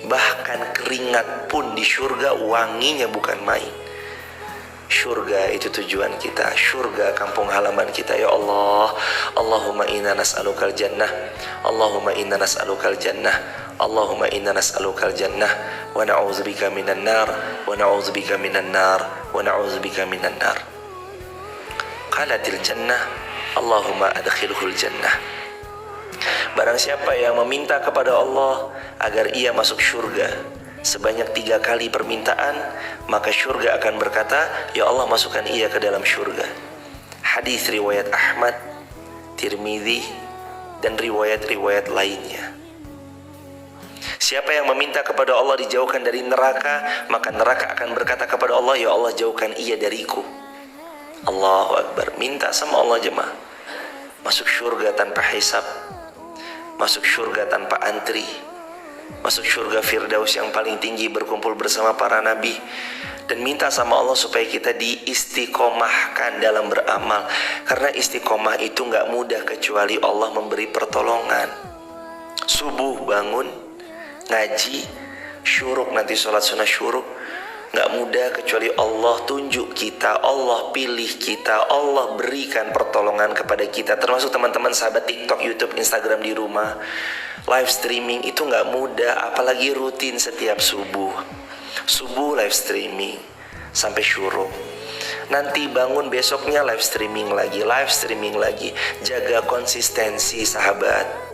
[SPEAKER 1] Bahkan keringat pun di surga wanginya bukan main. Surga itu tujuan kita, surga kampung halaman kita. Ya Allah, Allahumma inna nas'alukal jannah, Allahumma inna nas'alukal jannah, Allahumma inna nas'alukal jannah, wa na'udzubika minan nar, wa na'udzubika minan nar, wa na'udzubika minan nar. Qalatil jannah, Allahumma adkhilhul jannah. Barang siapa yang meminta kepada Allah agar ia masuk surga sebanyak 3 kali permintaan, maka surga akan berkata, ya Allah masukkan ia ke dalam surga. Hadis riwayat Ahmad, Tirmidzi, dan riwayat-riwayat lainnya. Siapa yang meminta kepada Allah dijauhkan dari neraka, maka neraka akan berkata kepada Allah, ya Allah jauhkan ia dariku. Allahu Akbar. Minta sama Allah jemaah, masuk surga tanpa hisab, masuk surga tanpa antri, masuk surga Firdaus yang paling tinggi berkumpul bersama para nabi. Dan minta sama Allah supaya kita diistiqomahkan dalam beramal. Karena istiqomah itu gak mudah kecuali Allah memberi pertolongan. Subuh bangun, ngaji, syuruk, nanti sholat sunnah syuruk. Gak mudah kecuali Allah tunjuk kita, Allah pilih kita, Allah berikan pertolongan kepada kita. Termasuk teman-teman sahabat TikTok, YouTube, Instagram di rumah. Live streaming itu gak mudah, apalagi rutin setiap subuh. Subuh live streaming sampai syuruk. Nanti bangun besoknya live streaming lagi. Jaga konsistensi sahabat.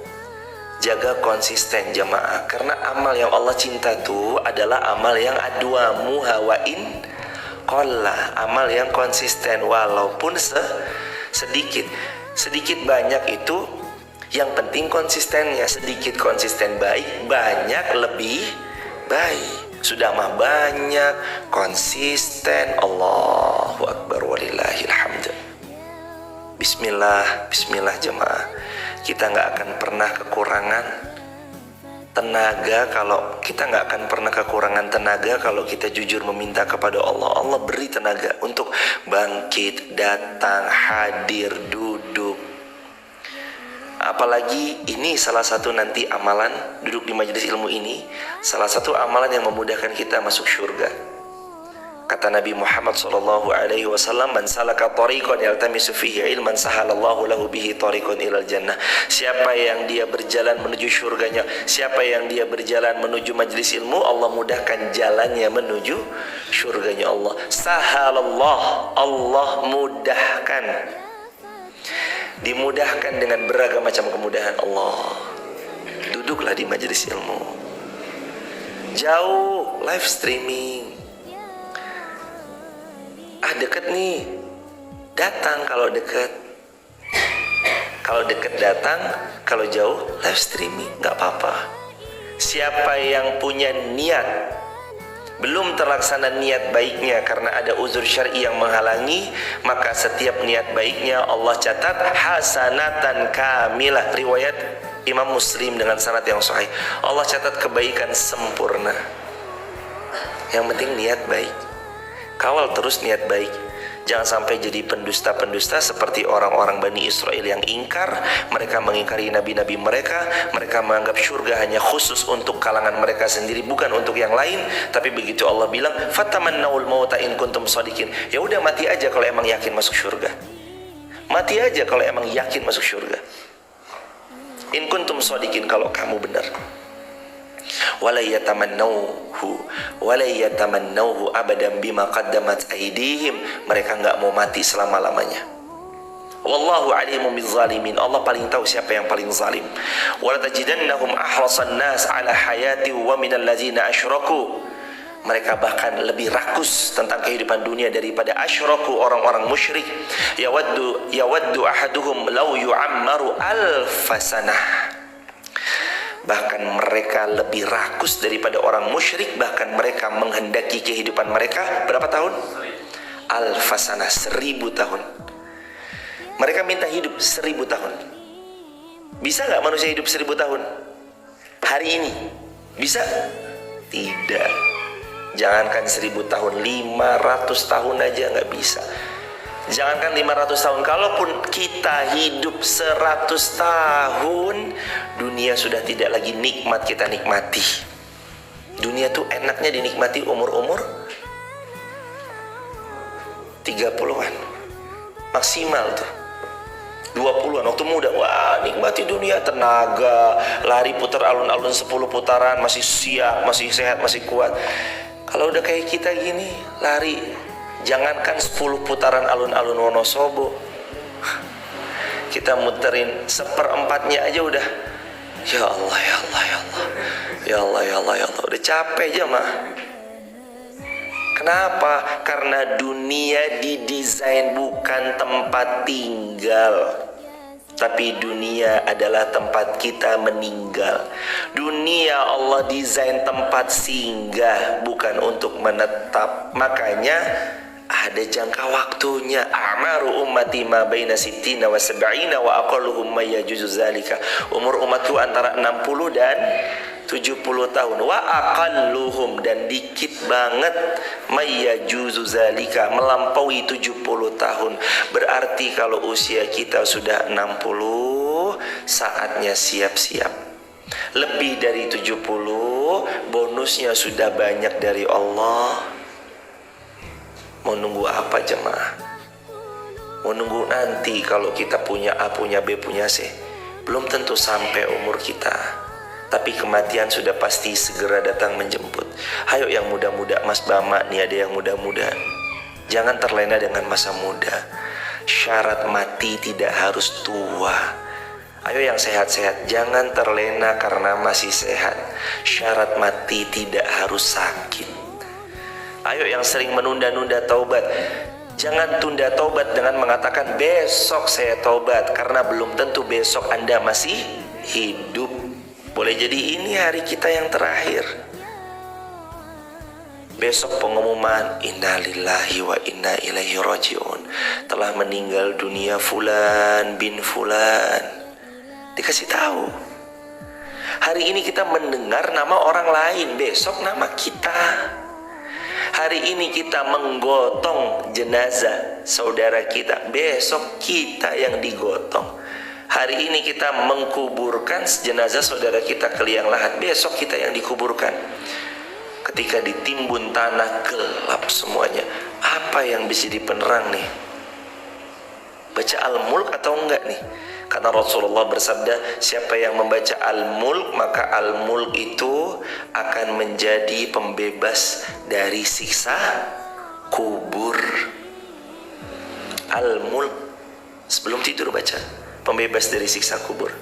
[SPEAKER 1] Jaga konsisten jamaah. Karena amal yang Allah cinta tuh adalah amal yang adwamu hawain qalla, amal yang konsisten walaupun sedikit. Sedikit banyak itu yang penting konsistennya. Sedikit konsisten baik, banyak lebih baik. Sudah mah banyak konsisten. Allahu akbar walillahil hamd. Bismillah, bismillah jemaah. Kita nggak akan pernah kekurangan tenaga kalau kita jujur meminta kepada Allah. Allah beri tenaga untuk bangkit, datang, hadir, duduk. Apalagi ini salah satu nanti amalan duduk di majelis ilmu ini, salah satu amalan yang memudahkan kita masuk surga. Kata Nabi Muhammad SAW, man salaka tariqan yaltamisu fihi ilman sahalallahu lahu bihi tariqan ilal jannah. Siapa yang dia berjalan menuju surganya, siapa yang dia berjalan menuju majelis ilmu, Allah mudahkan jalannya menuju surganya Allah. Sahalallah, Allah mudahkan. Dimudahkan dengan beragam macam kemudahan Allah. Duduklah di majelis ilmu. Jauh live streaming. Deket nih, datang kalau deket. Kalau deket datang, kalau jauh live streaming, gak apa-apa. Siapa yang punya niat, belum terlaksana niat baiknya karena ada uzur syar'i yang menghalangi, maka setiap niat baiknya Allah catat hasanatan kamilah. Riwayat Imam Muslim dengan sanad yang sahih. Allah catat kebaikan sempurna. Yang penting niat baik. Kawal terus niat baik. Jangan sampai jadi pendusta-pendusta seperti orang-orang Bani Israel yang ingkar. Mereka mengingkari nabi-nabi mereka. Mereka menganggap surga hanya khusus untuk kalangan mereka sendiri, bukan untuk yang lain. Tapi begitu Allah bilang, fatamannaul mauta in kuntum shadiqin. Ya udah, mati aja kalau emang yakin masuk surga. Mati aja kalau emang yakin masuk surga. In kuntum shadiqin, kalau kamu benar. Wala yatamannawhu abadan bima qaddamat aydihim. Mereka enggak mau mati selama-lamanya. Wallahu alimun bizzalimin. Allah paling tahu siapa yang paling zalim. Wala tajidannahum ahrasan nas ala hayati wa minal ladzina asyraku. Mereka bahkan lebih rakus tentang kehidupan dunia daripada asyraku, orang-orang musyrik. Yawaddu ahaduhum law yu'ammaru alfasanah. Bahkan mereka lebih rakus daripada orang musyrik. Bahkan mereka menghendaki kehidupan mereka berapa tahun? Alfasanah, 1000 tahun. Mereka minta hidup 1000 tahun. Bisa gak manusia hidup 1000 tahun? Hari ini bisa? Tidak. Jangankan 1000 tahun, 500 tahun aja gak bisa. Jangankan 500 tahun, kalaupun kita hidup 100 tahun, dunia sudah tidak lagi nikmat kita nikmati. Dunia tuh enaknya dinikmati umur-umur 30-an maksimal tuh, 20-an waktu muda. Wah, nikmati dunia, tenaga, lari putar alun-alun 10 putaran, masih siap, masih sehat, masih kuat. Kalau udah kayak kita gini, lari jangankan 10 putaran alun-alun Wonosobo, kita muterin 1/4-nya aja udah ya Allah, ya Allah, ya Allah, ya Allah, ya Allah, ya Allah, udah capek aja mah. Kenapa? Karena dunia didesain bukan tempat tinggal, tapi dunia adalah tempat kita meninggal. Dunia Allah desain tempat singgah, bukan untuk menetap. Makanya ada jangka waktunya. A'maru ummati ma baina sittina wa sab'ina wa aqalluhum ma yajuzu zalika. Umur umatku antara 60 dan 70 tahun. Wa aqalluhum, dan dikit banget, ma yajuzu zalika, melampaui 70 tahun. Berarti kalau usia kita sudah 60, saatnya siap-siap. Lebih dari 70, bonusnya sudah banyak dari Allah. Mau nunggu apa jemaah? Mau nunggu nanti kalau kita punya A, punya B, punya C? Belum tentu sampai umur kita, tapi kematian sudah pasti segera datang menjemput. Ayo yang muda-muda, Mas Bama nih, ada yang muda-muda, jangan terlena dengan masa muda. Syarat mati tidak harus tua. Ayo yang sehat-sehat, jangan terlena karena masih sehat. Syarat mati tidak harus sakit. Ayo yang sering menunda-nunda taubat, jangan tunda taubat dengan mengatakan besok saya taubat, karena belum tentu besok Anda masih hidup. Boleh jadi ini hari kita yang terakhir. Besok pengumuman innalillahi wa inna ilaihi rajiun, telah meninggal dunia fulan bin fulan. Dikasih tahu. Hari ini kita mendengar nama orang lain, besok nama kita. Hari ini kita menggotong jenazah saudara kita, besok kita yang digotong. Hari ini kita mengkuburkan jenazah saudara kita ke liang lahat, besok kita yang dikuburkan. Ketika ditimbun tanah, gelap semuanya. Apa yang bisa dipenerang nih? Baca Al-Mulk atau enggak nih? Karena Rasulullah bersabda, siapa yang membaca Al-Mulk, maka Al-Mulk itu akan menjadi pembebas dari siksa kubur. Al-Mulk, sebelum tidur baca, pembebas dari siksa kubur.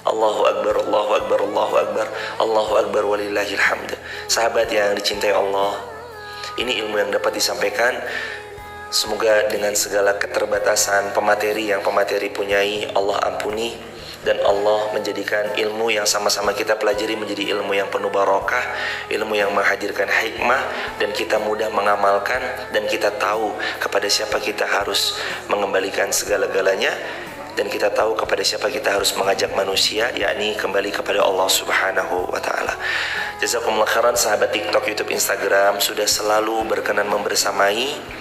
[SPEAKER 1] Allahu Akbar, Allahu Akbar, Allahu Akbar, Allahu Akbar walillahil hamd. Sahabat yang dicintai Allah, ini ilmu yang dapat disampaikan. Semoga dengan segala keterbatasan pemateri yang pemateri punyai, Allah ampuni, dan Allah menjadikan ilmu yang sama-sama kita pelajari menjadi ilmu yang penuh barokah, ilmu yang menghadirkan hikmah, dan kita mudah mengamalkan, dan kita tahu kepada siapa kita harus mengembalikan segala-galanya, dan kita tahu kepada siapa kita harus mengajak manusia, yakni kembali kepada Allah Subhanahu wa ta'ala. Jazakumullah khairan sahabat TikTok, YouTube, Instagram sudah selalu berkenan membersamai